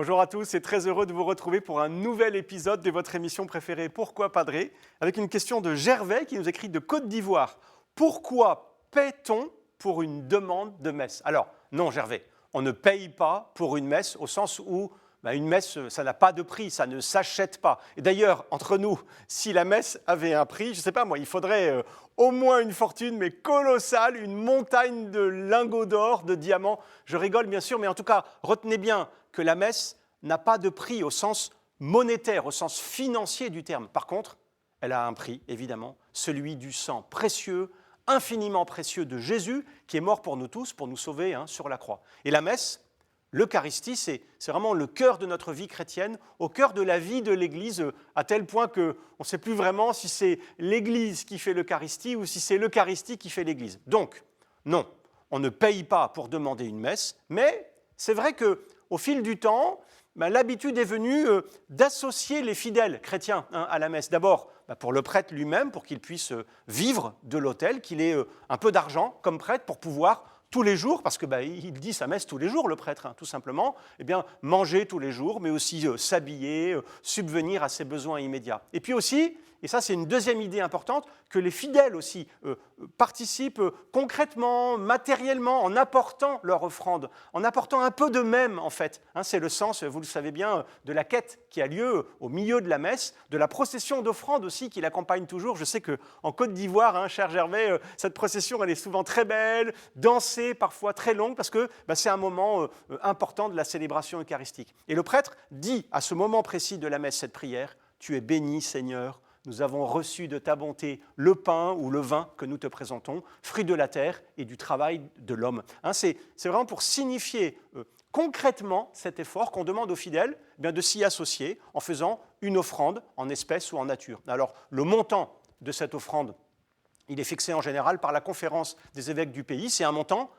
Bonjour à tous et très heureux de vous retrouver pour un nouvel épisode de votre émission préférée Pourquoi Padré, avec une question de Gervais qui nous écrit de Côte d'Ivoire. Pourquoi paie-t-on pour une demande de messe? Alors, non Gervais, on ne paye pas pour une messe au sens où une messe, ça n'a pas de prix, ça ne s'achète pas. Et d'ailleurs, entre nous, si la messe avait un prix, je ne sais pas moi, il faudrait au moins une fortune, mais colossale, une montagne de lingots d'or, de diamants. Je rigole bien sûr, mais en tout cas, retenez bien que la messe n'a pas de prix au sens monétaire, au sens financier du terme. Par contre, elle a un prix, évidemment, celui du sang précieux, infiniment précieux de Jésus, qui est mort pour nous tous, pour nous sauver sur la croix. Et la messe, l'Eucharistie, c'est vraiment le cœur de notre vie chrétienne, au cœur de la vie de l'Église, à tel point qu'on ne sait plus vraiment si c'est l'Église qui fait l'Eucharistie ou si c'est l'Eucharistie qui fait l'Église. Donc, non, on ne paye pas pour demander une messe, mais c'est vrai qu'au fil du temps, l'habitude est venue d'associer les fidèles chrétiens à la messe. D'abord, pour le prêtre lui-même, pour qu'il puisse vivre de l'autel, qu'il ait un peu d'argent comme prêtre pour pouvoir tous les jours, parce qu'il dit sa messe tous les jours, le prêtre, tout simplement, manger tous les jours, mais aussi s'habiller, subvenir à ses besoins immédiats. Et puis aussi, et ça c'est une deuxième idée importante, que les fidèles aussi participent concrètement, matériellement, en apportant leur offrande, en apportant un peu d'eux-mêmes en fait. C'est le sens, vous le savez bien, de la quête qui a lieu au milieu de la messe, de la procession d'offrande aussi qui l'accompagne toujours. Je sais qu'en Côte d'Ivoire, cher Gervais, cette procession elle est souvent très belle, dansée, parfois très longue, parce que c'est un moment important de la célébration eucharistique. Et le prêtre dit à ce moment précis de la messe cette prière: « Tu es béni Seigneur, nous avons reçu de ta bonté le pain ou le vin que nous te présentons, fruit de la terre et du travail de l'homme. » C'est vraiment pour signifier concrètement cet effort qu'on demande aux fidèles de s'y associer en faisant une offrande en espèces ou en nature. Alors, le montant de cette offrande, il est fixé en général par la conférence des évêques du pays. C'est un montant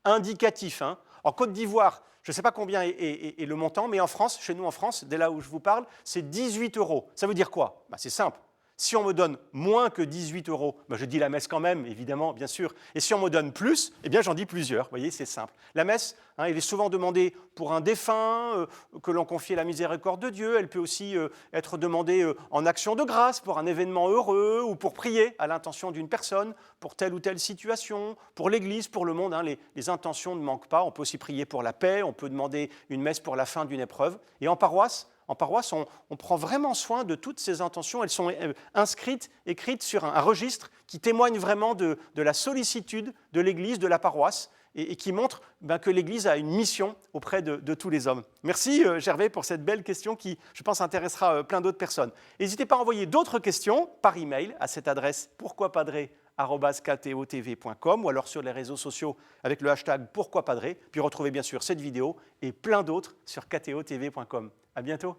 indicatif. En Côte d'Ivoire, je ne sais pas combien est le montant, mais en France, chez nous en France, dès là où je vous parle, c'est 18 €. Ça veut dire quoi? C'est simple. Si on me donne moins que 18 €, je dis la messe quand même, évidemment, bien sûr. Et si on me donne plus, j'en dis plusieurs. Vous voyez, c'est simple. La messe, elle est souvent demandée pour un défunt, que l'on confie à la miséricorde de Dieu. Elle peut aussi être demandée en action de grâce pour un événement heureux ou pour prier à l'intention d'une personne, pour telle ou telle situation, pour l'Église, pour le monde. Les intentions ne manquent pas. On peut aussi prier pour la paix. On peut demander une messe pour la fin d'une épreuve. Et en paroisse, on prend vraiment soin de toutes ces intentions. Elles sont écrites sur un registre qui témoigne vraiment de la sollicitude de l'Église, de la paroisse, et qui montre que l'Église a une mission auprès de tous les hommes. Merci Gervais pour cette belle question qui, je pense, intéressera plein d'autres personnes. N'hésitez pas à envoyer d'autres questions par email à cette adresse pourquoipadré@ktotv.com ou alors sur les réseaux sociaux avec le hashtag pourquoipadré. Puis retrouvez bien sûr cette vidéo et plein d'autres sur ktotv.com. À bientôt.